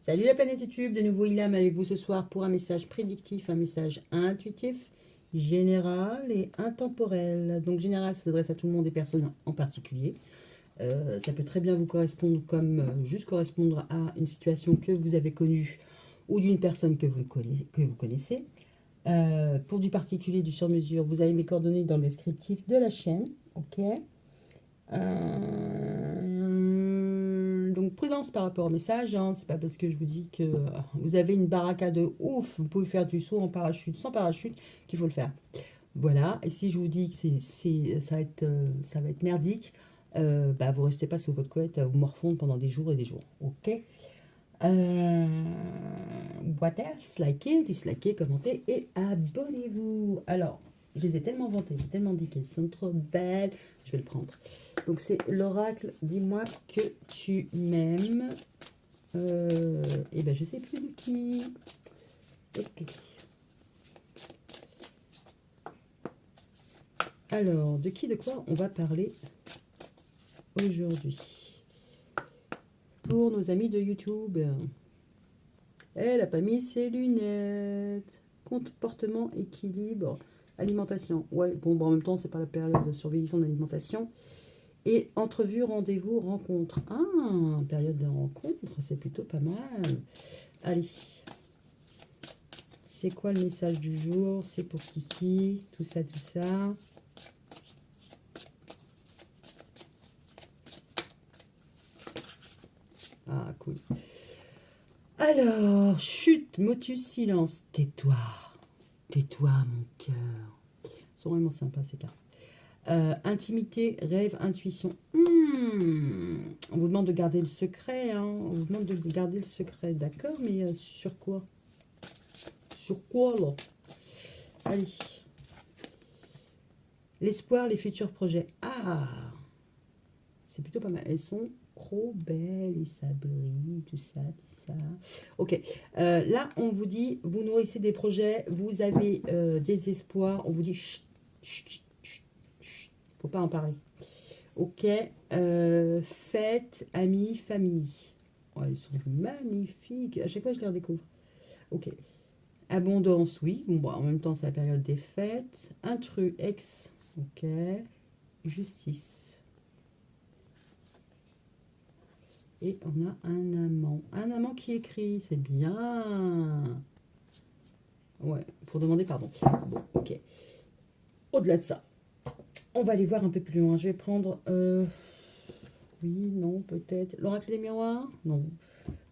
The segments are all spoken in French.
Salut la planète YouTube, de nouveau Ilham avec vous ce soir pour un message prédictif, un message intuitif, général et intemporel. Donc général, ça s'adresse à tout le monde et personne en particulier. Ça peut très bien vous correspondre comme juste correspondre à une situation que vous avez connue ou d'une personne que vous connaissez. Pour du particulier, du sur-mesure, vous avez mes coordonnées dans le descriptif de la chaîne. Ok. Donc prudence par rapport au message, hein. C'est pas parce que je vous dis que vous avez une baraka de ouf, vous pouvez faire du saut en parachute, sans parachute, qu'il faut le faire. Voilà, et si je vous dis que ça va être merdique, bah vous restez pas sous votre couette à vous morfondre pendant des jours et des jours. Ok. euh, What else? Likez, dislikez, commentez et abonnez-vous. Alors, je les ai tellement vantées, j'ai tellement dit qu'elles sont trop belles, je vais le prendre. Donc c'est l'oracle, dis-moi que tu m'aimes. Et ben je sais plus de qui. Ok. Alors, de qui, de quoi on va parler aujourd'hui? Pour nos amis de YouTube. Elle a pas mis ses lunettes. Comportement, équilibre, alimentation. Ouais, bon, en même temps, c'est pas la période de surveillance en alimentation. Et entrevue, rendez-vous, rencontre. Ah, période de rencontre, c'est plutôt pas mal. Allez. C'est quoi le message du jour? C'est pour Kiki, tout ça, tout ça. Ah, cool. Alors, chute, motus, silence. Tais-toi. Tais-toi, mon cœur. Ils sont vraiment sympas, ces cartes. Intimité, rêve, intuition. On vous demande de garder le secret. Hein. On vous demande de garder le secret. D'accord, mais sur quoi? Sur quoi, là? Allez. L'espoir, les futurs projets. Ah, c'est plutôt pas mal. Elles sont trop belles et ça brille, tout ça, tout ça. Ok. Là, on vous dit, vous nourrissez des projets, vous avez des espoirs. On vous dit, chut, chut, chut, chut, chut, faut pas en parler. Ok. Fête, amis, famille. Oh, elles sont magnifiques. À chaque fois, je les redécouvre. Ok. Abondance, oui. Bon, en même temps, c'est la période des fêtes. Intrus, ex. Ok. Justice. Et on a un amant. Un amant qui écrit, c'est bien. Ouais, pour demander pardon. Bon, ok. Au-delà de ça, on va aller voir un peu plus loin. Je vais prendre... oui, non, peut-être. L'oracle des miroirs? Non.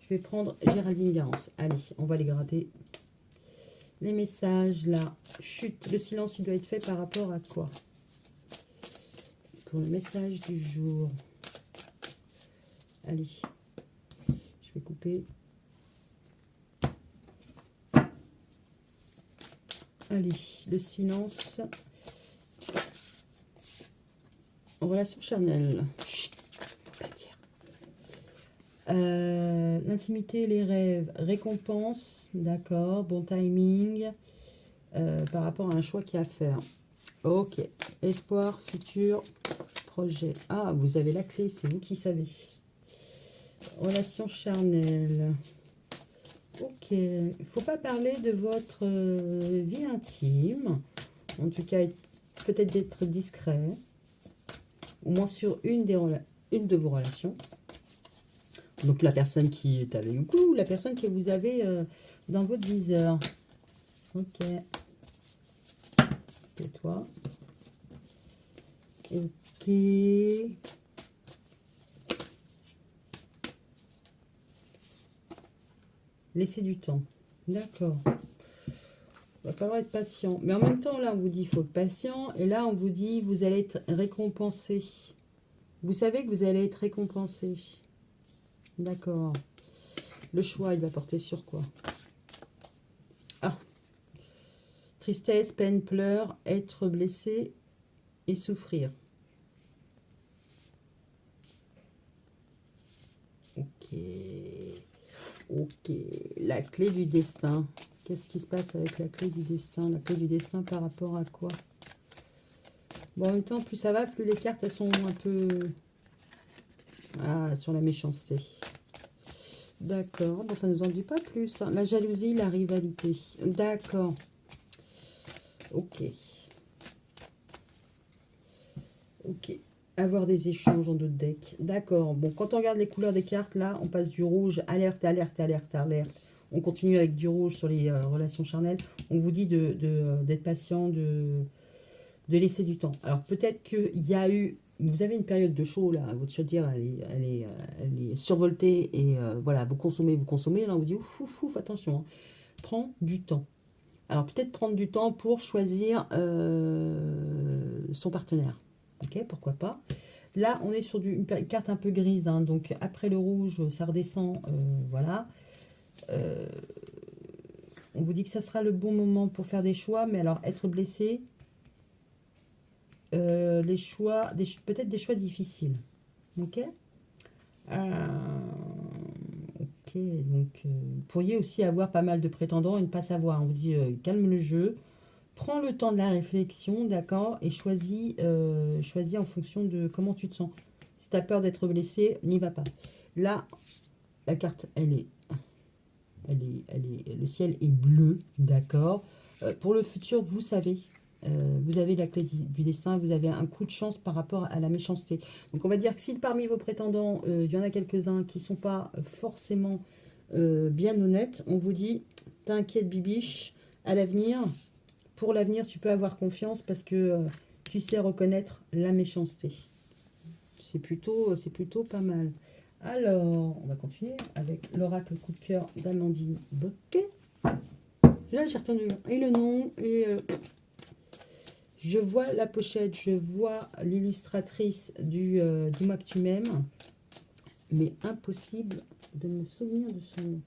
Je vais prendre Géraldine Garance. Allez, on va les gratter. Les messages, là. Chut, le silence, il doit être fait par rapport à quoi? Pour le message du jour. Allez. Je vais couper. Allez, le silence. Relation charnelle. Chut, faut pas dire. L'intimité, les rêves, récompense, d'accord, bon timing, par rapport à un choix qu'il y a à faire. Ok, espoir, futur, projet. Ah, vous avez la clé, c'est vous qui savez. Relation charnelle. Ok, il ne faut pas parler de votre vie intime. En tout cas, peut-être d'être discret. Au moins sur une de vos relations. Donc la personne qui est avec vous, la personne que vous avez dans votre viseur. Ok. Tais-toi. Ok. Laissez du temps. D'accord. Il va falloir être patient. Mais en même temps, là, on vous dit qu'il faut être patient. Et là, on vous dit vous allez être récompensé. Vous savez que vous allez être récompensé. D'accord. Le choix, il va porter sur quoi? Ah. Tristesse, peine, pleurs, être blessé et souffrir. Ok. Ok. La clé du destin. Qu'est-ce qui se passe avec la clé du destin? La clé du destin par rapport à quoi? Bon, en même temps, plus ça va, plus les cartes, elles sont un peu... Ah, sur la méchanceté. D'accord, bon, ça ne nous en dit pas plus, hein. La jalousie, la rivalité. D'accord. Ok. Ok. Avoir des échanges en d'autres decks. D'accord. Bon, quand on regarde les couleurs des cartes, là, on passe du rouge, alerte, alerte, alerte, alerte. On continue avec du rouge sur les relations charnelles. On vous dit d'être patient, de laisser du temps. Alors, peut-être qu'il y a eu... Vous avez une période de chaud, là. Votre chaudière, elle est survoltée. Et voilà, vous consommez, vous consommez. Là, on vous dit, ouf, ouf, ouf, attention, hein. Prends du temps. Alors, peut-être prendre du temps pour choisir son partenaire. Ok, pourquoi pas. Là, on est sur une carte un peu grise, hein, donc après le rouge, ça redescend, voilà. On vous dit que ça sera le bon moment pour faire des choix, mais alors être blessé, les choix, peut-être des choix difficiles. Ok. Ok, donc vous pourriez aussi avoir pas mal de prétendants et ne pas savoir. On vous dit calme le jeu, prends le temps de la réflexion, d'accord, et choisis en fonction de comment tu te sens. Si tu as peur d'être blessé, n'y va pas. Là, la carte, le ciel est bleu, d'accord. Pour le futur, vous savez, vous avez la clé du destin, vous avez un coup de chance par rapport à la méchanceté. Donc on va dire que si parmi vos prétendants, il y en a quelques-uns qui ne sont pas forcément bien honnêtes, on vous dit, t'inquiète bibiche, à l'avenir, pour l'avenir, tu peux avoir confiance parce que tu sais reconnaître la méchanceté. C'est plutôt pas mal. Alors, on va continuer avec l'oracle coup de cœur d'Amandine Bocquet. Là, j'ai retenu et le nom, et je vois la pochette, je vois l'illustratrice du Dis-moi que tu m'aimes, mais impossible de me souvenir de son nom.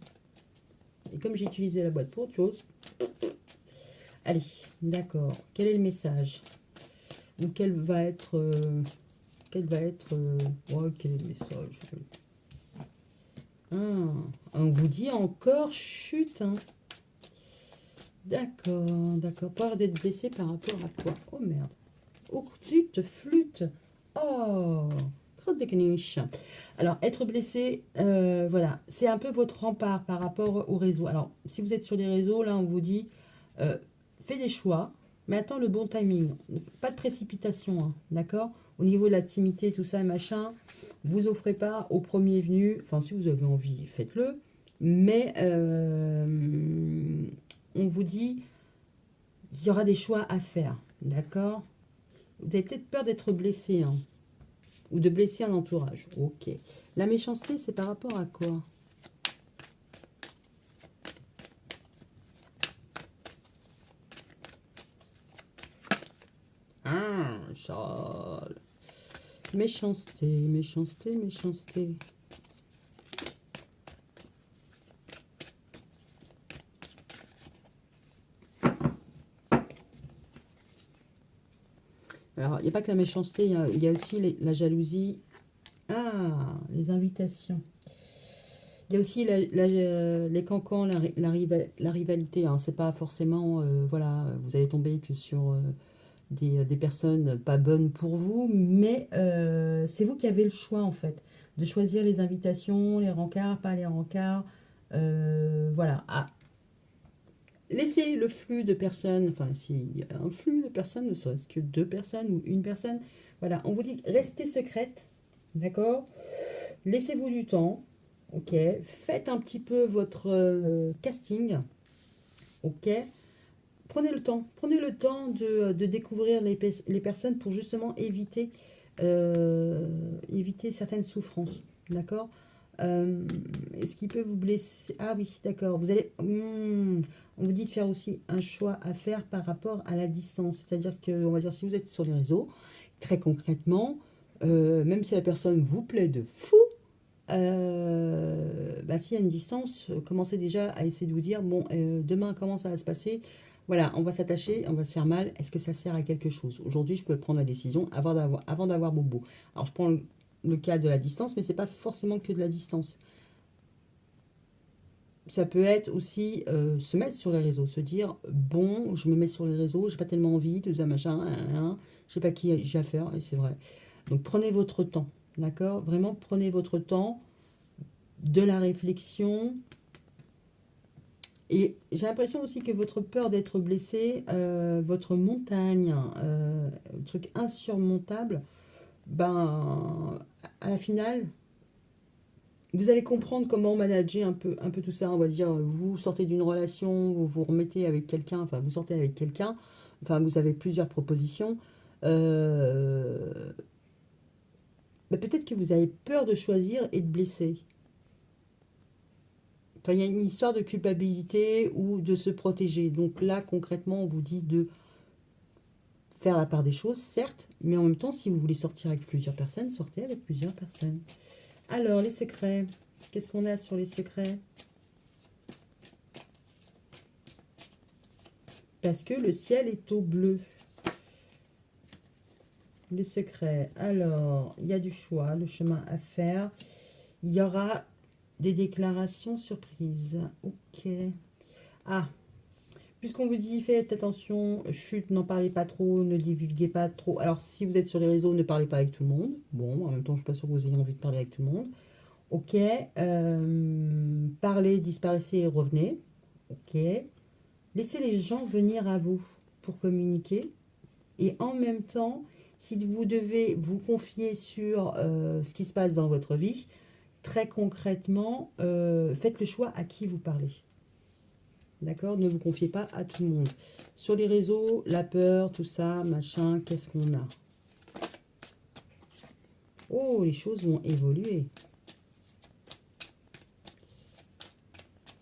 Et comme j'ai utilisé la boîte pour autre chose, allez, d'accord. Quel est le message? Ou quel va être... quel est le message? On vous dit encore chute, hein. D'accord, d'accord. Peur d'être blessé par rapport à quoi? Oh merde. Oh zut, flûte. Oh, crotte de caniche. Alors, être blessé, voilà, c'est un peu votre rempart par rapport au réseau. Alors, si vous êtes sur les réseaux, là, on vous dit, fais des choix, mais attends le bon timing. Pas de précipitation, hein, d'accord? Au niveau de l'intimité, tout ça, machin, vous offrez pas au premier venu. Enfin, si vous avez envie, faites-le. Mais on vous dit, il y aura des choix à faire, d'accord? Vous avez peut-être peur d'être blessé, hein, ou de blesser un entourage. Ok. La méchanceté, c'est par rapport à quoi? Ah, Charles. Méchanceté, méchanceté, méchanceté. Alors, il n'y a pas que la méchanceté, il y a aussi la jalousie. Ah, les invitations. Il y a aussi les cancans, la rivalité. Hein. C'est pas forcément, voilà, vous allez tomber que sur des personnes pas bonnes pour vous, mais c'est vous qui avez le choix, en fait, de choisir les invitations, les rencarts, pas les rencarts. Voilà. Ah, laissez le flux de personnes, enfin, s'il y a un flux de personnes, ne serait-ce que 2 personnes ou une personne, voilà, on vous dit restez secrète, d'accord? Laissez-vous du temps, ok? Faites un petit peu votre casting, ok? Prenez le temps de découvrir les personnes pour justement éviter certaines souffrances, d'accord? Est-ce qu'il peut vous blesser? Ah oui, d'accord. On vous dit de faire aussi un choix à faire par rapport à la distance. C'est-à-dire que, on va dire, si vous êtes sur les réseaux, très concrètement, même si la personne vous plaît de fou, bah, s'il y a une distance, commencez déjà à essayer de vous dire, bon, demain, comment ça va se passer? Voilà, on va s'attacher, on va se faire mal. Est-ce que ça sert à quelque chose? Aujourd'hui, je peux prendre la décision avant d'avoir bobo. Alors, je prends le cas de la distance, mais c'est pas forcément que de la distance. Ça peut être aussi se mettre sur les réseaux, se dire, bon, je me mets sur les réseaux, j'ai pas tellement envie, tout ça, machin, je sais pas qui j'ai affaire, et c'est vrai. Donc, prenez votre temps, d'accord? Vraiment, prenez votre temps. de la réflexion. Et j'ai l'impression aussi que votre peur d'être blessé, votre montagne, truc insurmontable, ben, à la finale, vous allez comprendre comment manager un peu tout ça. On va dire, vous sortez d'une relation, vous vous remettez avec quelqu'un, enfin, vous sortez avec quelqu'un, enfin, vous avez plusieurs propositions. Euh, mais peut-être que vous avez peur de choisir et de blesser. Enfin, il y a une histoire de culpabilité ou de se protéger. Donc là, concrètement, on vous dit de faire la part des choses, certes, mais en même temps, si vous voulez sortir avec plusieurs personnes, sortez avec plusieurs personnes. Alors, les secrets. Qu'est-ce qu'on a sur les secrets? Parce que le ciel est au bleu. Les secrets. Alors, il y a du choix, le chemin à faire. Il y aura des déclarations surprises. Ok. Ah, puisqu'on vous dit, faites attention, chut, n'en parlez pas trop, ne divulguez pas trop. Alors, si vous êtes sur les réseaux, ne parlez pas avec tout le monde. Bon, en même temps, je ne suis pas sûre que vous ayez envie de parler avec tout le monde. Ok. Parlez, disparaissez et revenez. Ok. Laissez les gens venir à vous pour communiquer. Et en même temps, si vous devez vous confier sur ce qui se passe dans votre vie, très concrètement, faites le choix à qui vous parlez. D'accord? Ne vous confiez pas à tout le monde. Sur les réseaux, la peur, tout ça, machin, qu'est-ce qu'on a? Oh, les choses vont évoluer.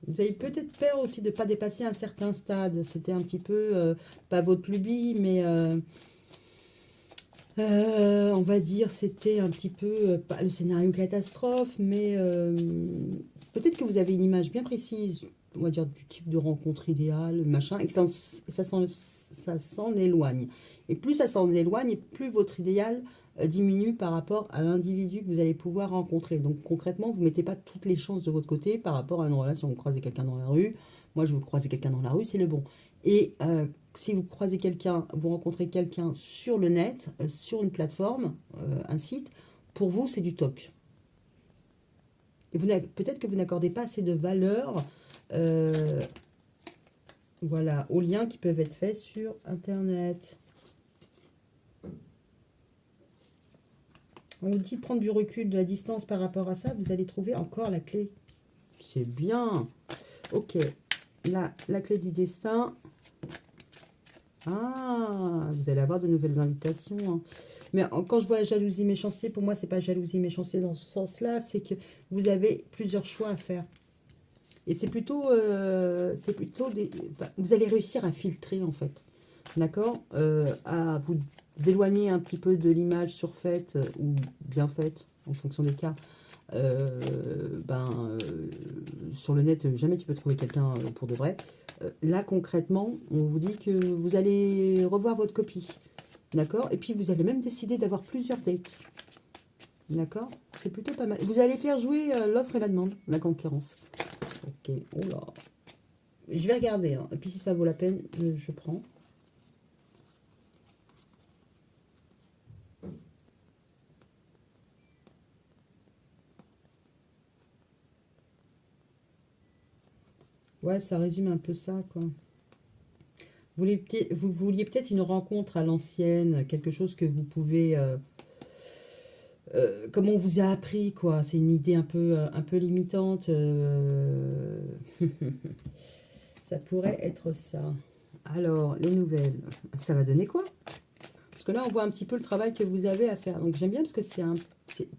Vous avez peut-être peur aussi de ne pas dépasser un certain stade. C'était un petit peu, pas votre lubie, mais on va dire c'était un petit peu, pas le scénario catastrophe, mais peut-être que vous avez une image bien précise, on va dire, du type de rencontre idéale, machin, et que ça s'en éloigne. Et plus ça s'en éloigne, et plus votre idéal diminue par rapport à l'individu que vous allez pouvoir rencontrer. Donc concrètement, vous ne mettez pas toutes les chances de votre côté par rapport à une relation. Vous croisez quelqu'un dans la rue, moi je vous croisez quelqu'un dans la rue, c'est le bon. Et si vous croisez quelqu'un, vous rencontrez quelqu'un sur le net, sur une plateforme, un site, pour vous c'est du toc. Et peut-être que vous n'accordez pas assez de valeur, euh, voilà, aux liens qui peuvent être faits sur Internet. On vous dit de prendre du recul, de la distance par rapport à ça, vous allez trouver encore la clé. C'est bien. Ok, là, la clé du destin. Ah, vous allez avoir de nouvelles invitations. Hein. Mais quand je vois jalousie, méchanceté, pour moi, c'est pas jalousie, méchanceté dans ce sens-là, c'est que vous avez plusieurs choix à faire. Et c'est plutôt des, enfin, vous allez réussir à filtrer en fait, d'accord, à vous éloigner un petit peu de l'image surfaite ou bien faite en fonction des cas. Ben, sur le net, jamais tu peux trouver quelqu'un pour de vrai. Là, concrètement, on vous dit que vous allez revoir votre copie. D'accord? Et puis, vous allez même décider d'avoir plusieurs dates. D'accord? C'est plutôt pas mal. Vous allez faire jouer l'offre et la demande, la concurrence. Ok. Oh là. Je vais regarder. Hein. Et puis, si ça vaut la peine, je prends. Ouais, ça résume un peu ça, quoi. Vous vouliez peut-être une rencontre à l'ancienne, quelque chose que vous pouvez... comme on vous a appris, quoi. C'est une idée un peu limitante. Ça pourrait être ça. Alors, les nouvelles, ça va donner quoi? Parce que là, on voit un petit peu le travail que vous avez à faire. Donc, j'aime bien parce que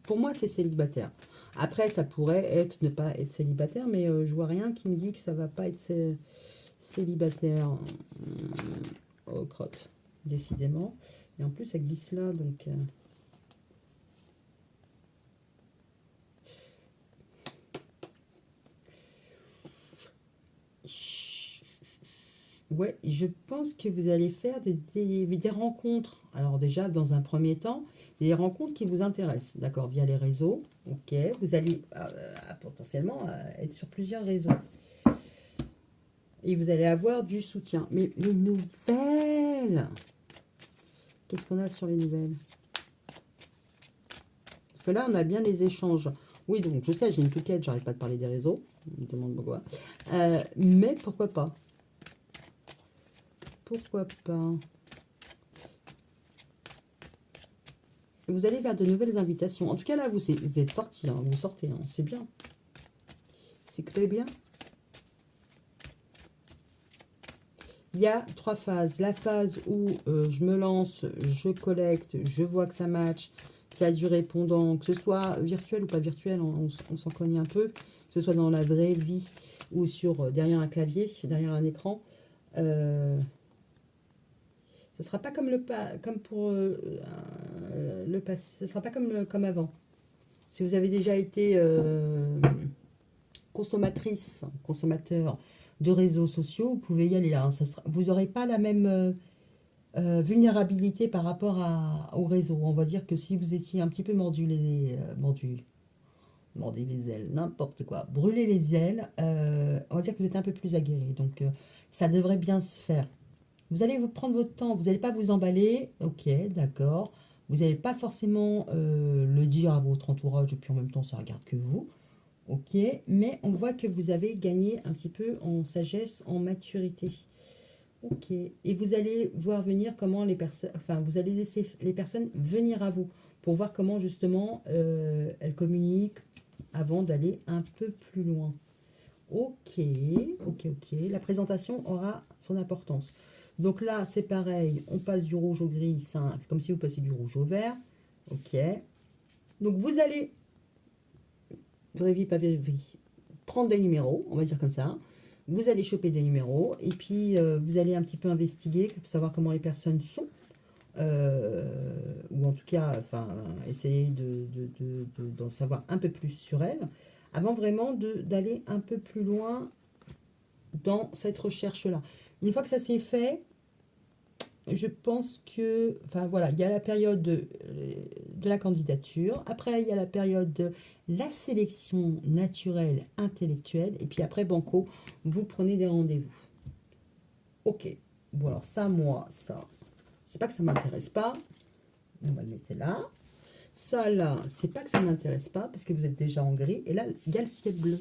pour moi, c'est célibataire. Après, ça pourrait être ne pas être célibataire, mais je vois rien qui me dit que ça va pas être célibataire. Oh, crotte, décidément. Et en plus, ça glisse là, donc... Ouais, je pense que vous allez faire des rencontres. Alors déjà, dans un premier temps, des rencontres qui vous intéressent, d'accord, via les réseaux. Ok, vous allez potentiellement être sur plusieurs réseaux. Et vous allez avoir du soutien. Mais les nouvelles, qu'est-ce qu'on a sur les nouvelles? Parce que là, on a bien les échanges. Oui, donc je sais, j'ai une touquette, j'arrête pas de parler des réseaux. On me demande pourquoi. Mais pourquoi pas? Pourquoi pas? Vous allez vers de nouvelles invitations. En tout cas, là, vous êtes sortis, hein, vous sortez, hein, c'est bien. C'est très bien. Il y a 3 phases. La phase où je me lance, je collecte, je vois que ça match, qu'il y a du répondant, que ce soit virtuel ou pas virtuel, on s'en cogne un peu, que ce soit dans la vraie vie ou sur derrière un clavier, derrière un écran. Ce sera pas comme comme pour le passé. Ce sera pas comme avant. Si vous avez déjà été consommatrice, consommateur de réseaux sociaux, vous pouvez y aller. Hein. Vous n'aurez pas la même vulnérabilité par rapport au réseau. On va dire que si vous étiez un petit peu mordu les ailes, n'importe quoi, brûler les ailes, on va dire que vous êtes un peu plus aguerri. Donc ça devrait bien se faire. Vous allez vous prendre votre temps, vous n'allez pas vous emballer, ok, d'accord. Vous n'allez pas forcément le dire à votre entourage, et puis en même temps, ça regarde que vous, ok. Mais on voit que vous avez gagné un petit peu en sagesse, en maturité, ok. Et vous allez voir venir comment les personnes, enfin, vous allez laisser les personnes venir à vous pour voir comment justement elles communiquent avant d'aller un peu plus loin. Ok, ok, ok. La présentation aura son importance. Donc là, c'est pareil, on passe du rouge au gris, c'est comme si vous passiez du rouge au vert. Ok. Donc vous allez, vraie vie, pas vraie vie, prendre des numéros, on va dire comme ça. Vous allez choper des numéros et puis vous allez un petit peu investiguer pour savoir comment les personnes sont. Ou en tout cas, enfin, essayer d'en savoir un peu plus sur elles avant vraiment d'aller un peu plus loin dans cette recherche-là. Une fois que ça s'est fait, je pense que, enfin voilà, il y a la période de la candidature, après il y a la période de la sélection naturelle, intellectuelle, et puis après, banco, vous prenez des rendez-vous. Ok, bon alors ça, moi, ça, c'est pas que ça m'intéresse pas, on va le mettre là. Ça là, c'est pas que ça m'intéresse pas, parce que vous êtes déjà en gris, et là, il y a le ciel bleu.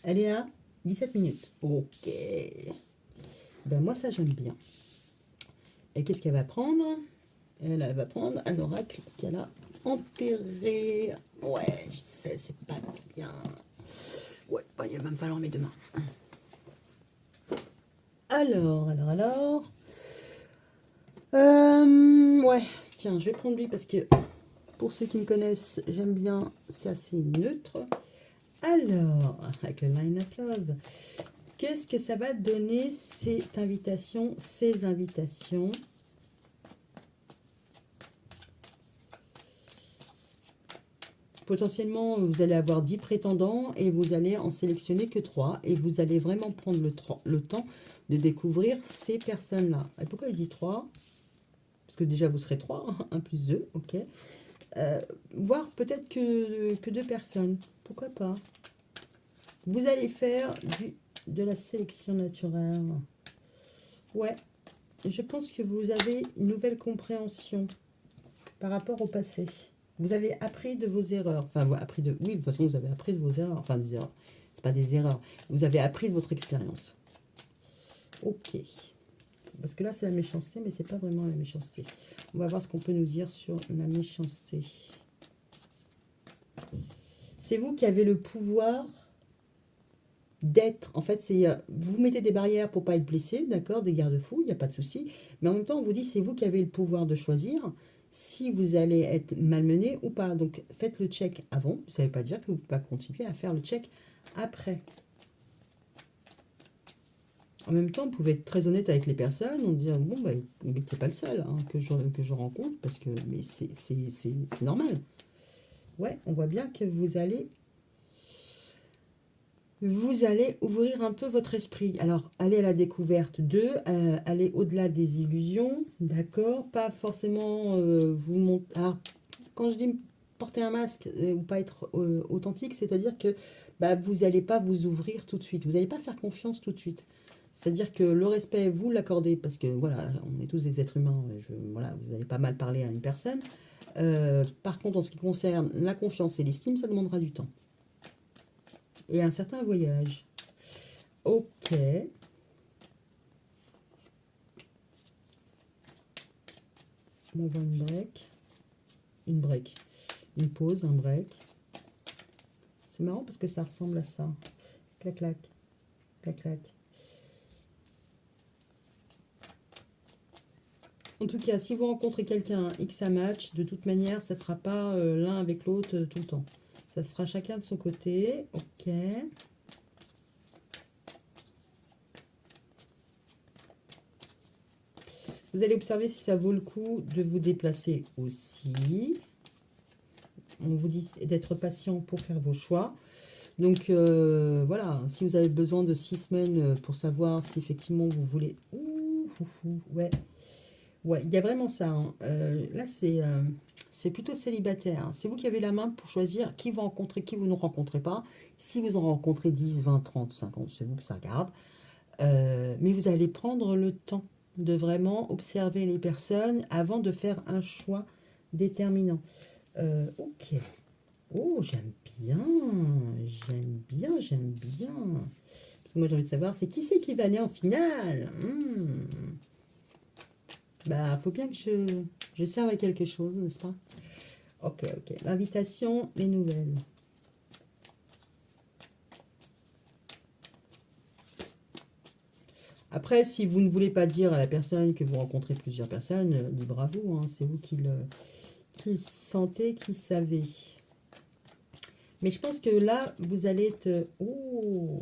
Elle est à 17 minutes. Ok. Ben moi, ça, j'aime bien. Et qu'est-ce qu'elle va prendre? Elle va prendre un oracle qu'elle a enterré. Ouais, je sais, c'est pas bien. Ouais, bah, il va me falloir mes deux mains. Alors. Ouais, tiens, je vais prendre lui parce que pour ceux qui me connaissent, j'aime bien, c'est assez neutre. Alors, avec le Line of Love, qu'est-ce que ça va donner cette invitation, ces invitations? Potentiellement, vous allez avoir 10 prétendants et vous allez en sélectionner que 3. Et vous allez vraiment prendre le temps de découvrir ces personnes-là. Et pourquoi il dit 3? Parce que déjà, vous serez 3, 1 plus 2, ok. Voire peut-être que 2 personnes. Pourquoi pas? Vous allez faire de la sélection naturelle. Ouais, je pense que vous avez une nouvelle compréhension par rapport au passé. Vous avez appris de vos erreurs. Enfin, appris de... Oui, de toute façon, vous avez appris de vos erreurs. Enfin, des erreurs. C'est pas des erreurs. Vous avez appris de votre expérience. Ok. Parce que là, c'est la méchanceté, mais c'est pas vraiment la méchanceté. On va voir ce qu'on peut nous dire sur la méchanceté. C'est vous qui avez le pouvoir d'être. En fait, c'est vous mettez des barrières pour pas être blessé, d'accord, des garde-fous, il n'y a pas de souci. Mais en même temps, on vous dit, c'est vous qui avez le pouvoir de choisir si vous allez être malmené ou pas. Donc, faites le check avant. Ça ne veut pas dire que vous ne pouvez pas continuer à faire le check après. En même temps, vous pouvez être très honnête avec les personnes, on dit, bon, bah, t'es pas le seul hein, que je rencontre, parce que mais c'est normal. Ouais, on voit bien que vous allez ouvrir un peu votre esprit. Alors, aller à la découverte d'eux, aller au-delà des illusions, d'accord? Pas forcément vous montrer... Alors, quand je dis porter un masque ou pas être authentique, c'est-à-dire que bah, vous n'allez pas vous ouvrir tout de suite. Vous n'allez pas faire confiance tout de suite. C'est-à-dire que le respect, vous l'accordez, parce que voilà, on est tous des êtres humains. Voilà, vous allez pas mal parler à une personne. Par contre, en ce qui concerne la confiance et l'estime, ça demandera du temps. Et un certain voyage. Ok. On voit une break. Une break. Une pause, un break. C'est marrant parce que ça ressemble à ça. Clac, clac. Clac, clac. En tout cas, si vous rencontrez quelqu'un et que ça match, de toute manière, ça ne sera pas l'un avec l'autre tout le temps. Ça sera chacun de son côté. Ok. Vous allez observer si ça vaut le coup de vous déplacer aussi. On vous dit d'être patient pour faire vos choix. Donc voilà, si vous avez besoin de 6 semaines pour savoir si effectivement vous voulez... ouais. Ouais, il y a vraiment ça. Hein. Là, c'est plutôt célibataire. Hein. C'est vous qui avez la main pour choisir qui vous rencontrez, qui vous ne rencontrez pas. Si vous en rencontrez 10, 20, 30, 50, c'est vous que ça regarde. Mais vous allez prendre le temps de vraiment observer les personnes avant de faire un choix déterminant. Ok. Oh, j'aime bien. J'aime bien, j'aime bien. Parce que moi, j'ai envie de savoir, c'est qui c'est qui va aller en finale. Bah, faut bien que je serve à quelque chose, n'est-ce pas? Ok, ok. L'invitation, les nouvelles. Après, si vous ne voulez pas dire à la personne que vous rencontrez plusieurs personnes, libre à vous. Hein, c'est vous qui le sentez, qui savez. Mais je pense que là, vous allez être... Oh,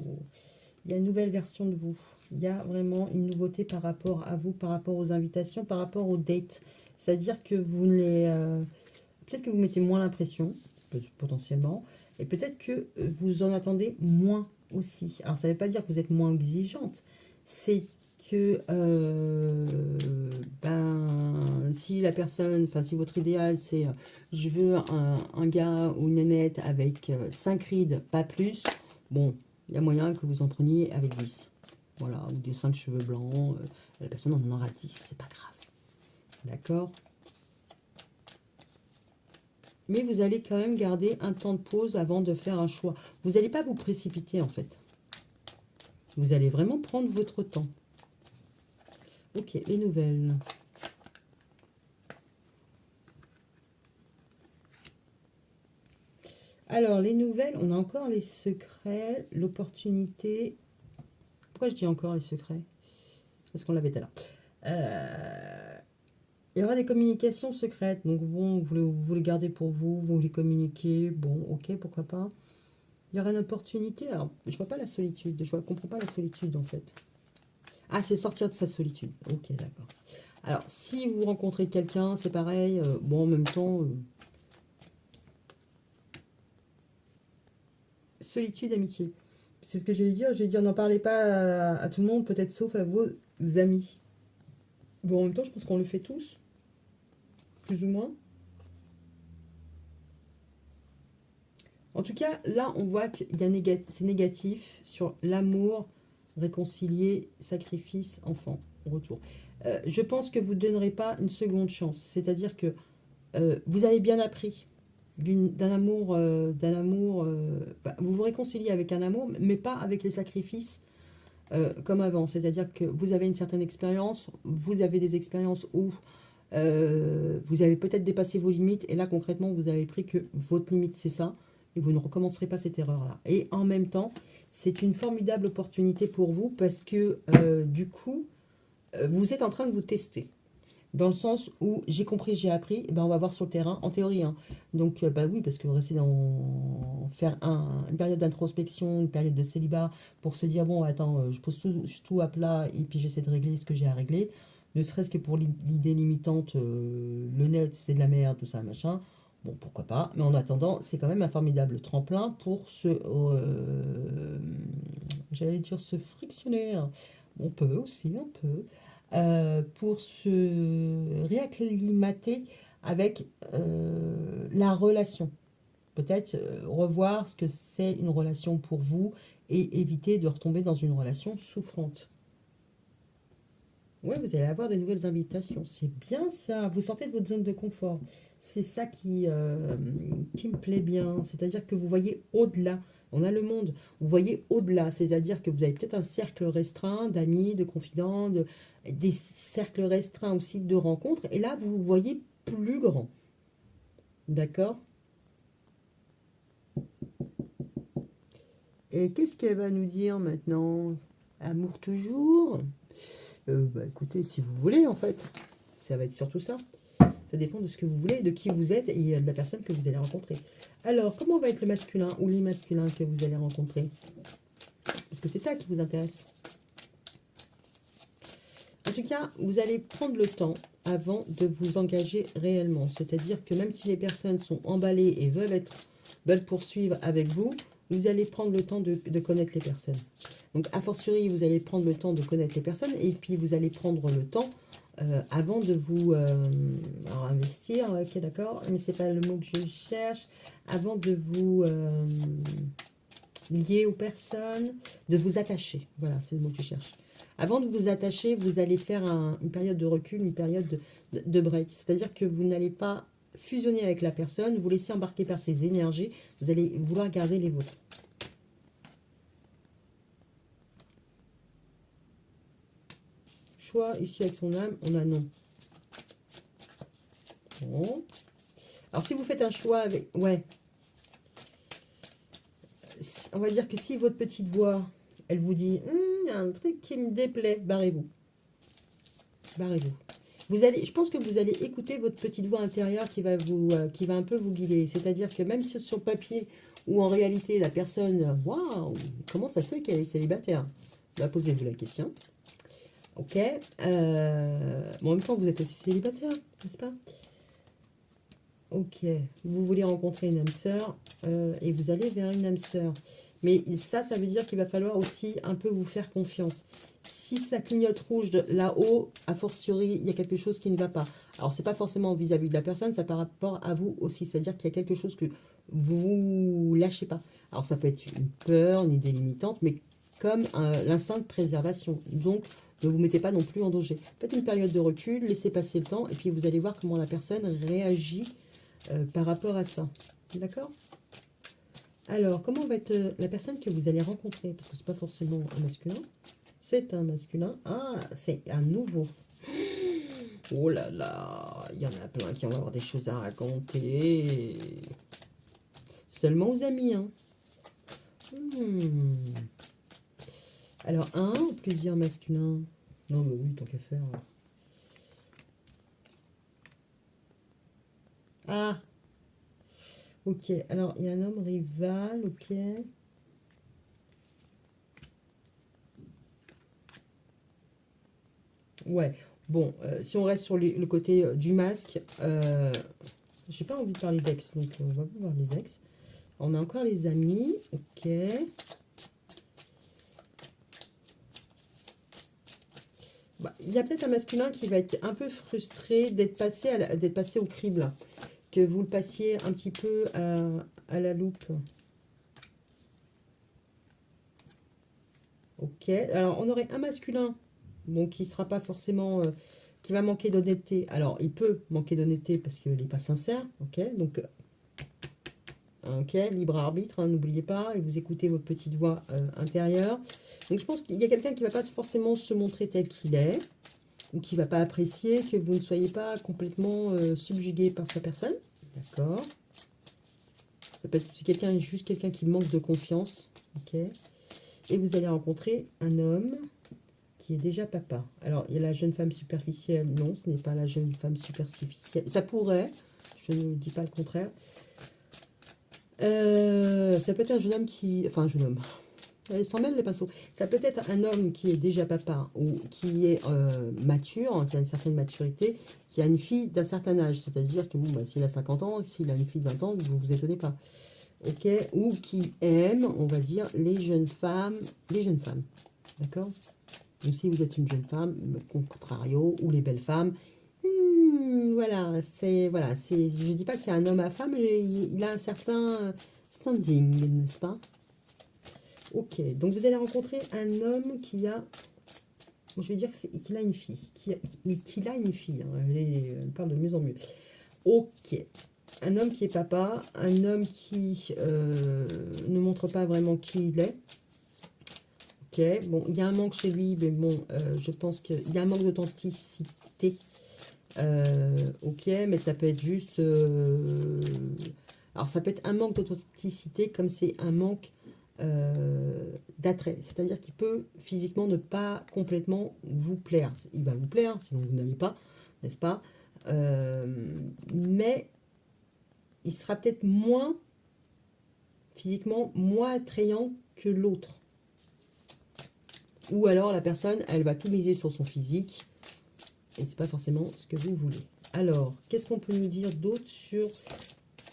il y a une nouvelle version de vous. Il y a vraiment une nouveauté par rapport à vous, par rapport aux invitations, par rapport aux dates. C'est-à-dire que vous ne les... peut-être que vous mettez moins l'impression, potentiellement, et peut-être que vous en attendez moins aussi. Alors, ça ne veut pas dire que vous êtes moins exigeante, c'est que si la personne, enfin si votre idéal c'est je veux un gars ou une nénette avec 5 rides, pas plus, bon, il y a moyen que vous en preniez avec 10. Voilà, ou des 5 cheveux blancs, la personne en aura 10, c'est pas grave. D'accord? Mais vous allez quand même garder un temps de pause avant de faire un choix. Vous n'allez pas vous précipiter en fait. Vous allez vraiment prendre votre temps. Ok, les nouvelles. Alors, les nouvelles, on a encore les secrets, l'opportunité. Pourquoi je dis encore les secrets? Parce qu'on l'avait là. Il y aura des communications secrètes. Donc, bon, vous les gardez pour vous, vous les communiquez. Bon, ok, pourquoi pas. Il y aura une opportunité. Alors, je vois pas la solitude. Je ne comprends pas la solitude, en fait. Ah, c'est sortir de sa solitude. Ok, d'accord. Alors, si vous rencontrez quelqu'un, c'est pareil. Bon, en même temps... solitude, amitié. C'est ce que j'allais dire. J'ai dit, n'en parlez pas à tout le monde, peut-être sauf à vos amis. Bon, en même temps, je pense qu'on le fait tous, plus ou moins. En tout cas, là, on voit que c'est négatif sur l'amour, réconcilier, sacrifice, enfant, retour. Je pense que vous ne donnerez pas une seconde chance. C'est-à-dire que vous avez bien appris d'un amour, vous vous réconciliez avec un amour, mais pas avec les sacrifices comme avant. C'est-à-dire que vous avez une certaine expérience, vous avez des expériences où vous avez peut-être dépassé vos limites, et là concrètement vous avez pris que votre limite c'est ça, et vous ne recommencerez pas cette erreur-là. Et en même temps, c'est une formidable opportunité pour vous parce que du coup, vous êtes en train de vous tester. Dans le sens où j'ai compris, j'ai appris, et ben on va voir sur le terrain, en théorie. Hein. Donc, bah oui, parce que vous restez dans faire une période d'introspection, une période de célibat, pour se dire, bon, attends, je pose tout à plat, et puis j'essaie de régler ce que j'ai à régler. Ne serait-ce que pour l'idée limitante, le net, c'est de la merde, tout ça, machin. Bon, pourquoi pas. Mais en attendant, c'est quand même un formidable tremplin pour j'allais dire se frictionner. Hein. On peut aussi, on peut pour se réacclimater avec la relation. Peut-être revoir ce que c'est une relation pour vous et éviter de retomber dans une relation souffrante. Ouais, vous allez avoir de nouvelles invitations. C'est bien ça. Vous sortez de votre zone de confort. C'est ça qui me plaît bien. C'est-à-dire que vous voyez au-delà. On a le monde. Vous voyez au-delà. C'est-à-dire que vous avez peut-être un cercle restreint d'amis, de confidents, des cercles restreints aussi de rencontres. Et là, vous voyez plus grand. D'accord? Et qu'est-ce qu'elle va nous dire maintenant? Amour toujours? Bah, écoutez, si vous voulez, en fait. Ça va être surtout ça. Ça dépend de ce que vous voulez, de qui vous êtes et de la personne que vous allez rencontrer. Alors, comment va être le masculin ou les masculins que vous allez rencontrer? Parce que c'est ça qui vous intéresse. En tout cas, vous allez prendre le temps avant de vous engager réellement. C'est-à-dire que même si les personnes sont emballées et veulent poursuivre avec vous, vous allez prendre le temps de connaître les personnes. Donc, a fortiori, vous allez prendre le temps de connaître les personnes et puis vous allez prendre le temps avant de vous alors investir, ok d'accord, mais c'est pas le mot que je cherche, avant de vous lier aux personnes, de vous attacher, voilà, c'est le mot que je cherche. Avant de vous attacher, vous allez faire une période de recul, une période de break, c'est-à-dire que vous n'allez pas fusionner avec la personne, vous laisser embarquer par ses énergies, vous allez vouloir garder les vôtres. Choix issu avec son âme, on a non. Bon. Alors, si vous faites un choix avec... Ouais. On va dire que si votre petite voix, elle vous dit, il y a un truc qui me déplaît, barrez-vous. Barrez-vous. Je pense que vous allez écouter votre petite voix intérieure qui va un peu vous guider. C'est-à-dire que même si sur papier ou en réalité, la personne, waouh, comment ça se fait qu'elle est célibataire? Bah, posez-vous la question. Ok. Bon, en même temps, vous êtes aussi célibataire, n'est-ce pas? Ok. Vous voulez rencontrer une âme sœur et vous allez vers une âme sœur. Mais ça veut dire qu'il va falloir aussi un peu vous faire confiance. Si ça clignote rouge là-haut, a fortiori, il y a quelque chose qui ne va pas. Alors, c'est pas forcément vis-à-vis de la personne, ça par rapport à vous aussi. C'est-à-dire qu'il y a quelque chose que vous lâchez pas. Alors, ça peut être une peur, une idée limitante, mais comme l'instinct de préservation. Donc, ne vous mettez pas non plus en danger. Faites une période de recul, laissez passer le temps, et puis vous allez voir comment la personne réagit par rapport à ça. D'accord? Alors, comment va être la personne que vous allez rencontrer? Parce que c'est pas forcément un masculin. C'est un masculin. Ah, c'est un nouveau. Oh là là, il y en a plein qui vont avoir des choses à raconter. Seulement aux amis, hein. Alors, un ou plusieurs masculins? Non, mais oui, tant qu'à faire. Ah, ok. Alors, il y a un homme rival, ok. Ouais, bon, si on reste sur le côté du masque, j'ai pas envie de parler d'ex, donc on va pas parler d'ex. On a encore les amis, ok. Bah, il y a peut-être un masculin qui va être un peu frustré d'être passé au crible, là. Que vous le passiez un petit peu à la loupe. Ok, alors on aurait un masculin, donc qui sera pas forcément... qui va manquer d'honnêteté. Alors, il peut manquer d'honnêteté parce qu'il n'est pas sincère, ok. Donc, ok, libre arbitre, hein, n'oubliez pas, et vous écoutez votre petite voix intérieure. Donc, je pense qu'il y a quelqu'un qui ne va pas forcément se montrer tel qu'il est, ou qui ne va pas apprécier que vous ne soyez pas complètement subjugué par sa personne. D'accord. Ça peut être juste quelqu'un qui manque de confiance, ok. Et vous allez rencontrer un homme qui est déjà papa. Alors, il y a la jeune femme superficielle. Non, ce n'est pas la jeune femme superficielle. Ça pourrait, je ne dis pas le contraire. Ça peut être un jeune homme qui... Enfin, un jeune homme. Elle s'en mêle les pinceaux. Ça peut être un homme qui est déjà papa ou qui est mature, hein, qui a une certaine maturité, qui a une fille d'un certain âge. C'est-à-dire que bon, bah, s'il a 50 ans, s'il a une fille de 20 ans, vous vous étonnez pas. Ok. Ou qui aime, on va dire, les jeunes femmes. Les jeunes femmes. D'accord. Donc, si vous êtes une jeune femme, contrario, ou les belles femmes, voilà, je ne dis pas que c'est un homme à femme, mais il a un certain standing, n'est-ce pas? Ok, donc vous allez rencontrer un homme qui a je vais dire qu'il a une fille. Qu'il a une fille. Hein. Elle parle de mieux en mieux. Ok. Un homme qui est papa. Un homme qui ne montre pas vraiment qui il est. Ok. Bon, il y a un manque chez lui, mais bon, je pense qu'il y a un manque d'authenticité. Ok, mais ça peut être juste... alors, ça peut être un manque d'authenticité comme c'est un manque d'attrait. C'est-à-dire qu'il peut physiquement ne pas complètement vous plaire. Il va vous plaire, sinon vous n'avez pas, n'est-ce pas? Mais il sera peut-être moins, physiquement, moins attrayant que l'autre. Ou alors la personne, elle va tout miser sur son physique. Et c'est pas forcément ce que vous voulez. Alors, qu'est-ce qu'on peut nous dire d'autre sur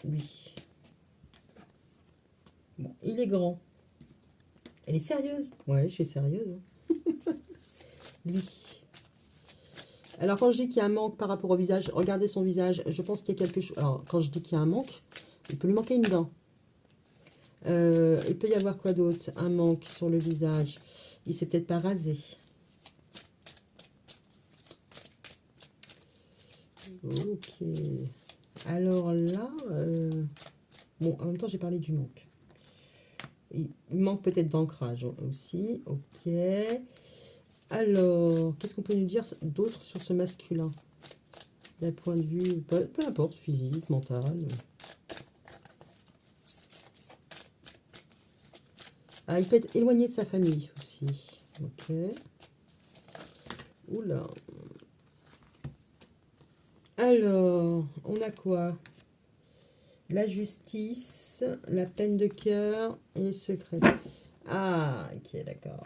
lui? Bon, il est grand. Elle est sérieuse? Ouais, je suis sérieuse. Lui. Alors, quand je dis qu'il y a un manque par rapport au visage, regardez son visage. Je pense qu'il y a quelque chose... Alors, quand je dis qu'il y a un manque, il peut lui manquer une dent. Il peut y avoir quoi d'autre? Un manque sur le visage. Il s'est peut-être pas rasé. Ok. Alors là... bon, en même temps, j'ai parlé du manque. Il manque peut-être d'ancrage aussi. Ok. Alors, qu'est-ce qu'on peut nous dire d'autre sur ce masculin? D'un point de vue, peu importe, physique, mental. Ah, il peut être éloigné de sa famille aussi. Ok. Oula. Alors, on a quoi? La justice, la peine de cœur et le secret. Ah, ok, d'accord.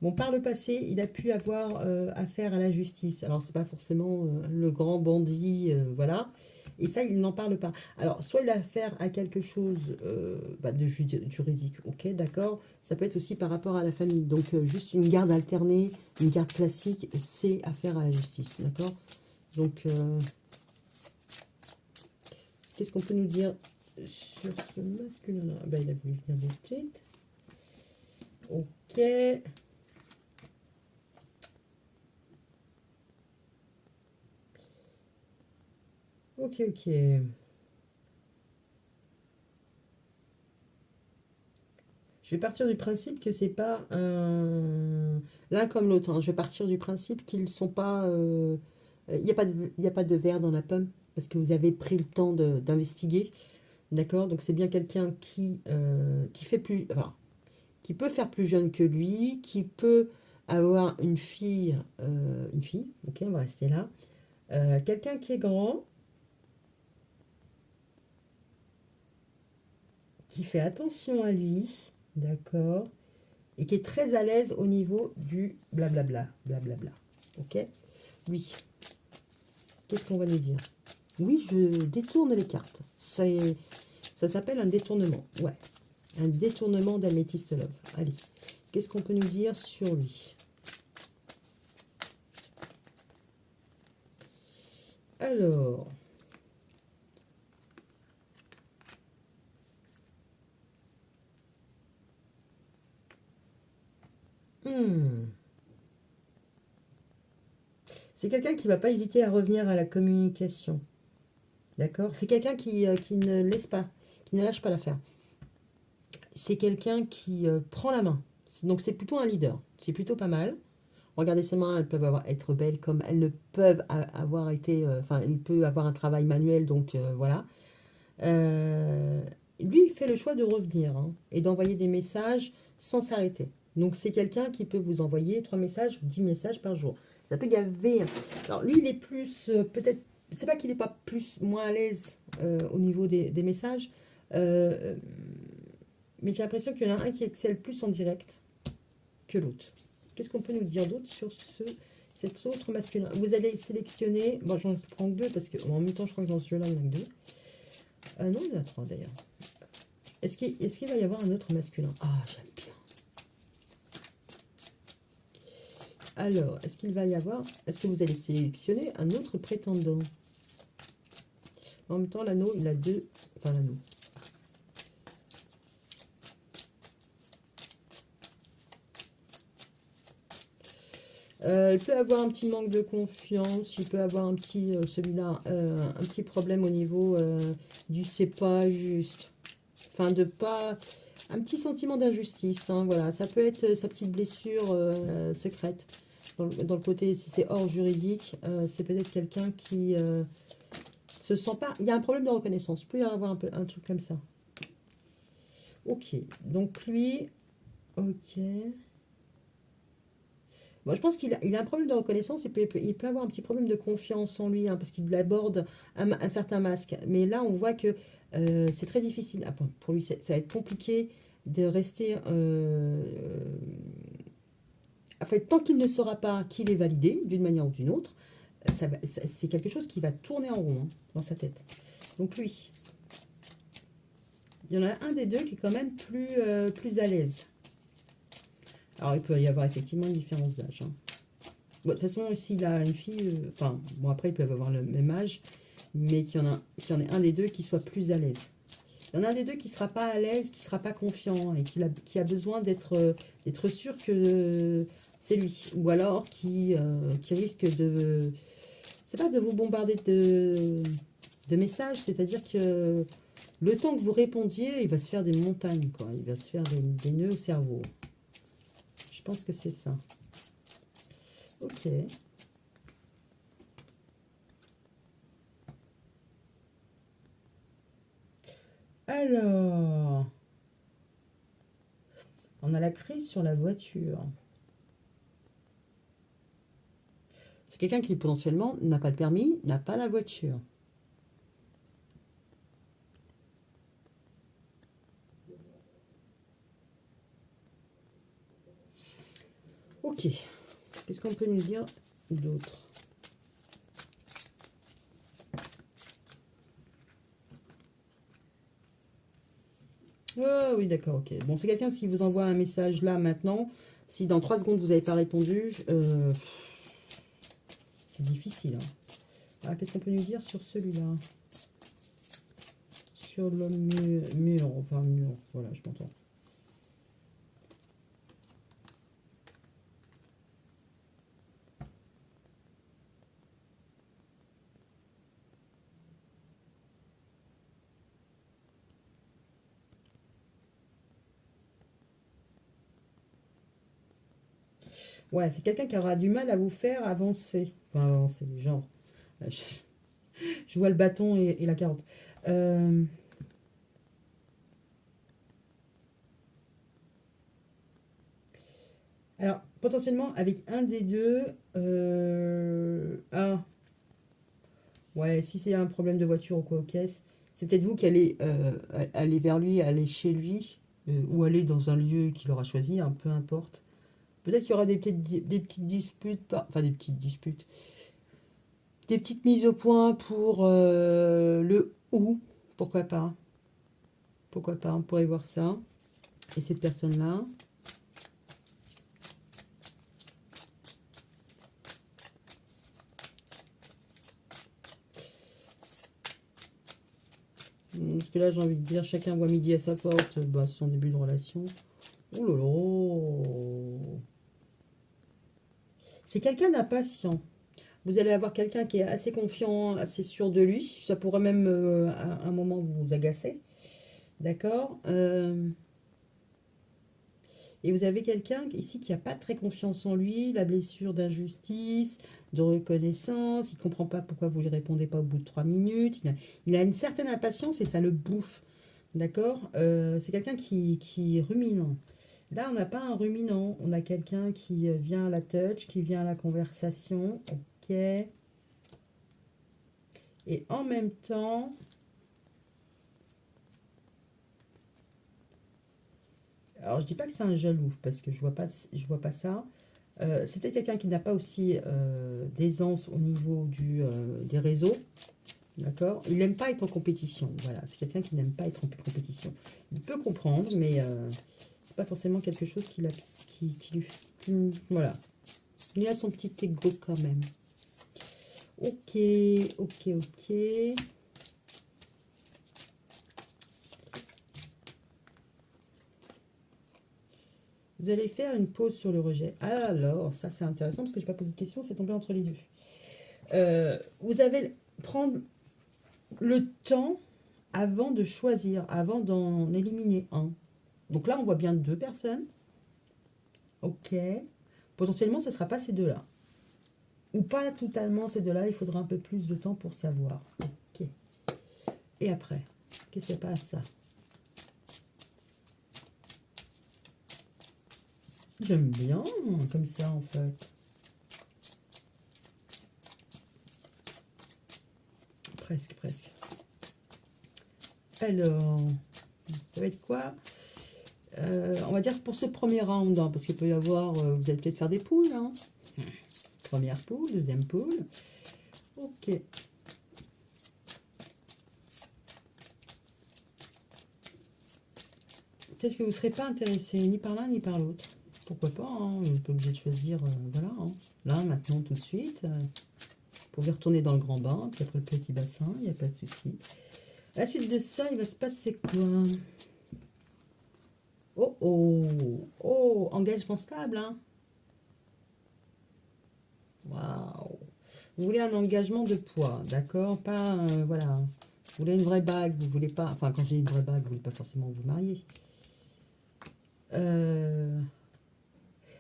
Bon, par le passé, il a pu avoir affaire à la justice. Alors, c'est pas forcément le grand bandit, voilà. Et ça, il n'en parle pas. Alors, soit il a affaire à quelque chose de juridique, ok, d'accord. Ça peut être aussi par rapport à la famille. Donc, juste une garde alternée, une garde classique, c'est affaire à la justice, d'accord. Donc, qu'est-ce qu'on peut nous dire sur ce masculin-là? Ben, il a voulu venir de suite. Ok. Ok, ok. Je vais partir du principe que c'est pas l'un comme l'autre. Hein. Je vais partir du principe qu'ils sont pas. Il n'y a pas il y a pas de verre dans la pomme parce que vous avez pris le temps d'investiguer. D'accord? Donc c'est bien quelqu'un qui fait plus. Enfin, qui peut faire plus jeune que lui, qui peut avoir une fille. Une fille, ok, on va rester là. Quelqu'un qui est grand, qui fait attention à lui. D'accord? Et qui est très à l'aise au niveau du blablabla. Blablabla. Ok? Oui. Qu'est-ce qu'on va nous dire? Oui, je détourne les cartes. Ça s'appelle un détournement. Ouais. Un détournement d'améthyste love. Allez. Qu'est-ce qu'on peut nous dire sur lui? Alors. C'est quelqu'un qui ne va pas hésiter à revenir à la communication. D'accord? C'est quelqu'un qui ne laisse pas, qui ne lâche pas l'affaire. C'est quelqu'un qui prend la main. Donc c'est plutôt un leader. C'est plutôt pas mal. Regardez ses mains, elles peuvent être belles comme elles ne peuvent avoir été... Enfin, il peut avoir un travail manuel, donc voilà. Euh, Lui, il fait le choix de revenir hein, et d'envoyer des messages sans s'arrêter. Donc c'est quelqu'un qui peut vous envoyer 3 messages, 10 messages par jour. Ça peut gaver. Alors lui, il est plus... peut-être... C'est pas qu'il n'est pas plus moins à l'aise au niveau des messages, euh, mais j'ai l'impression qu'il y en a un qui excelle plus en direct que l'autre. Qu'est-ce qu'on peut nous dire d'autre sur cet autre masculin? Vous allez sélectionner... Bon, j'en prends que 2 parce qu'en même temps, je crois que dans ce jeu-là, il y en a que 2. Non, il y en a 3 d'ailleurs. Est-ce qu'il va y avoir un autre masculin? Ah, j'aime bien. Alors, est-ce qu'il va y avoir... Est-ce que vous allez sélectionner un autre prétendant? En même temps, l'anneau, il a 2... Enfin, l'anneau. Il peut avoir un petit manque de confiance, il peut avoir un petit, celui-là, un petit problème au niveau du c'est pas juste. Enfin, de pas... Un petit sentiment d'injustice, hein, voilà. Ça peut être sa petite blessure secrète. Dans le côté, si c'est hors juridique, c'est peut-être quelqu'un qui se sent pas... Il y a un problème de reconnaissance. Il peut y avoir un truc comme ça. Ok, donc lui... Ok... Bon, je pense qu'il a un problème de reconnaissance, il peut avoir un petit problème de confiance en lui, hein, parce qu'il aborde un certain masque. Mais là, on voit que c'est très difficile. Ah, bon, pour lui, ça va être compliqué de rester... en fait, tant qu'il ne saura pas qu'il est validé, d'une manière ou d'une autre, c'est quelque chose qui va tourner en rond, hein, dans sa tête. Donc lui, il y en a un des deux qui est quand même plus à l'aise. Alors, il peut y avoir effectivement une différence d'âge, hein. Bon, de toute façon, s'il a une fille, enfin, bon, après, ils peuvent avoir le même âge, mais qu'il y en ait un des deux qui soit plus à l'aise. Il y en a un des deux qui ne sera pas à l'aise, qui ne sera pas confiant et qui a besoin d'être sûr que c'est lui. Ou alors qui risque de, c'est pas de vous bombarder de messages, c'est-à-dire que le temps que vous répondiez, il va se faire des montagnes, quoi. Il va se faire des nœuds au cerveau. Je pense que c'est ça. Ok. Alors, on a la crise sur la voiture. C'est quelqu'un qui potentiellement n'a pas le permis, n'a pas la voiture. Ok. Qu'est-ce qu'on peut nous dire d'autre? Oh, oui, d'accord, ok. Bon, c'est quelqu'un, si vous envoie un message là, maintenant, si dans 3 secondes vous n'avez pas répondu, c'est difficile, hein. Ah, qu'est-ce qu'on peut nous dire sur celui-là? Sur le mur, enfin mur, voilà, je m'entends. Ouais, c'est quelqu'un qui aura du mal à vous faire avancer. Enfin, avancer, genre. Je vois le bâton et la carotte. Euh, alors, potentiellement, avec un des deux, ouais, si c'est un problème de voiture ou quoi aux caisses, c'est peut-être vous qui allez aller vers lui, aller chez lui, ou aller dans un lieu qu'il aura choisi, hein, peu importe. Peut-être qu'il y aura des petites disputes, enfin des petites disputes, des petites mises au point pour le où, pourquoi pas, pourquoi pas, on pourrait voir ça. Et cette personne-là, parce que là j'ai envie de dire, chacun voit midi à sa porte, bah, son début de relation. Oh là là, c'est quelqu'un d'impatient. Vous allez avoir quelqu'un qui est assez confiant, assez sûr de lui. Ça pourrait même à un moment vous agacer. D'accord. Et vous avez quelqu'un ici qui n'a pas très confiance en lui, la blessure d'injustice, de reconnaissance. Il ne comprend pas pourquoi vous ne lui répondez pas au bout de 3 minutes. Il a une certaine impatience et ça le bouffe. D'accord. C'est quelqu'un qui rumine. Là, on n'a pas un ruminant. On a quelqu'un qui vient à la touch, qui vient à la conversation. Ok. Et en même temps, alors je dis pas que c'est un jaloux parce que je vois pas ça. C'est peut-être quelqu'un qui n'a pas aussi d'aisance au niveau des réseaux, d'accord. Il n'aime pas être en compétition. Voilà, c'est quelqu'un qui n'aime pas être en compétition. Il peut comprendre, mais c'est pas forcément quelque chose qui lui, voilà. Il a son petit ego quand même. Ok, ok, ok. Vous allez faire une pause sur le rejet. Alors, ça c'est intéressant parce que je n'ai pas posé de question, c'est tombé entre les deux. Vous allez prendre le temps avant de choisir, avant d'en éliminer un. Donc là, on voit bien deux personnes. Ok. Potentiellement, ce ne sera pas ces deux-là. Ou pas totalement ces deux-là, il faudra un peu plus de temps pour savoir. Ok. Et après, qu'est-ce qui se passe? J'aime bien comme ça, en fait. Presque, presque. Alors, ça va être quoi? On va dire pour ce premier round, hein, parce qu'il peut y avoir, vous allez peut-être faire des poules. Hein. Première poule, deuxième poule. Ok. Peut-être que vous ne serez pas intéressé ni par l'un ni par l'autre. Pourquoi pas, hein, vous n'êtes pas obligé de choisir, voilà. Hein. Là, maintenant, tout de suite. Vous pouvez retourner dans le grand bain, puis après le petit bassin, il n'y a pas de souci. À la suite de ça, il va se passer quoi? Oh, oh, oh, engagement stable, hein. Waouh. Vous voulez un engagement de poids, d'accord? Pas, voilà. Vous voulez une vraie bague, vous voulez pas... Enfin, quand je dis une vraie bague, vous voulez pas forcément vous marier.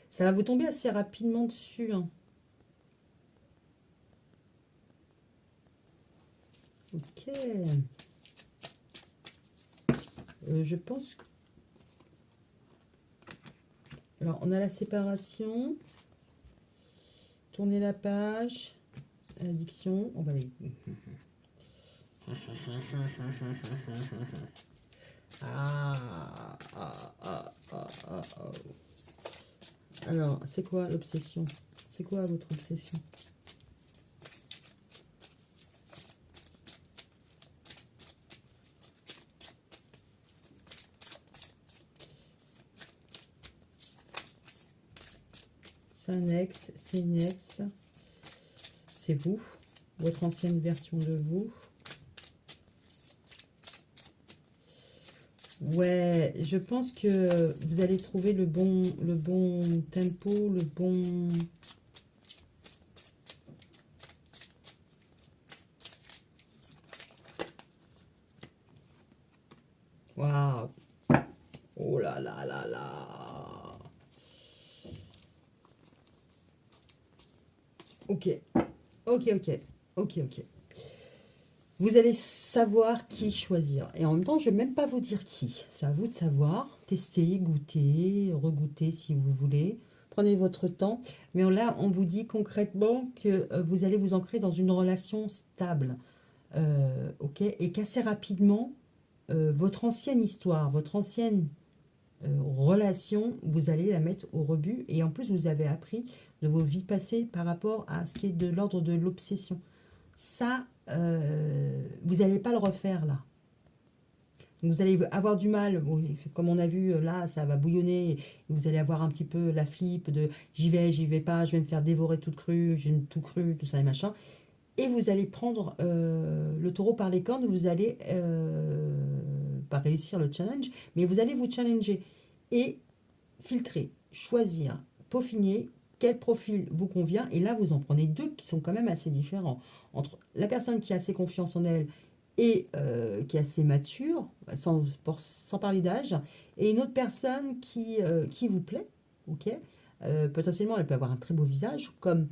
Ça va vous tomber assez rapidement dessus, hein. Ok. Je pense... Alors, on a la séparation. Tournez la page. Addiction. On va aller... Alors, c'est quoi l'obsession? C'est quoi votre obsession? C'est un ex, c'est une ex. C'est vous, votre ancienne version de vous. Ouais, je pense que vous allez trouver le bon tempo, le bon... Waouh! Oh là là là là! Ok, ok, ok, ok, ok. Vous allez savoir qui choisir. Et en même temps, je ne vais même pas vous dire qui. C'est à vous de savoir. Tester, goûter, regoûter si vous voulez. Prenez votre temps. Mais là, on vous dit concrètement que vous allez vous ancrer dans une relation stable. Ok. Et qu'assez rapidement, votre ancienne histoire, votre ancienne relation, vous allez la mettre au rebut. Et en plus, vous avez appris de vos vies passées par rapport à ce qui est de l'ordre de l'obsession. Ça, vous n'allez pas le refaire là. Vous allez avoir du mal, bon, comme on a vu là, ça va bouillonner, vous allez avoir un petit peu la flippe de j'y vais pas, je vais me faire dévorer toute crue, j'ai tout cru, tout ça et machin. Et vous allez prendre le taureau par les cornes, vous allez pas réussir le challenge, mais vous allez vous challenger et filtrer, choisir, peaufiner quel profil vous convient. Et là, vous en prenez deux qui sont quand même assez différents. Entre la personne qui a assez confiance en elle et qui est assez mature, sans parler d'âge, et une autre personne qui vous plaît, ok. Potentiellement, elle peut avoir un très beau visage, comme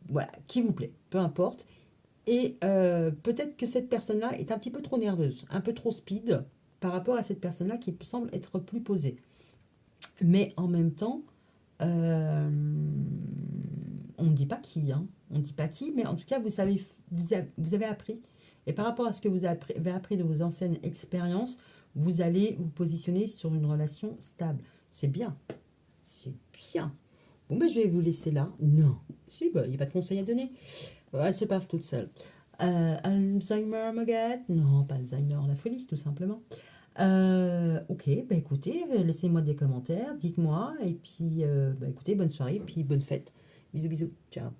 voilà, qui vous plaît, peu importe. Et peut-être que cette personne-là est un petit peu trop nerveuse, un peu trop speed par rapport à cette personne-là qui semble être plus posée. Mais en même temps, on ne dit pas qui, hein. On ne dit pas qui, mais en tout cas, vous savez, vous avez appris. Et par rapport à ce que vous avez appris de vos anciennes expériences, vous allez vous positionner sur une relation stable. C'est bien. C'est bien. Bon, ben, je vais vous laisser là. Non. Si, ben, il n'y a pas de conseil à donner. Elle se parle toute seule. Alzheimer, Magat? Non, pas Alzheimer, la folie, tout simplement. Ok, bah écoutez, laissez-moi des commentaires, dites-moi, et puis bah écoutez, bonne soirée, puis bonne fête. Bisous, bisous, ciao.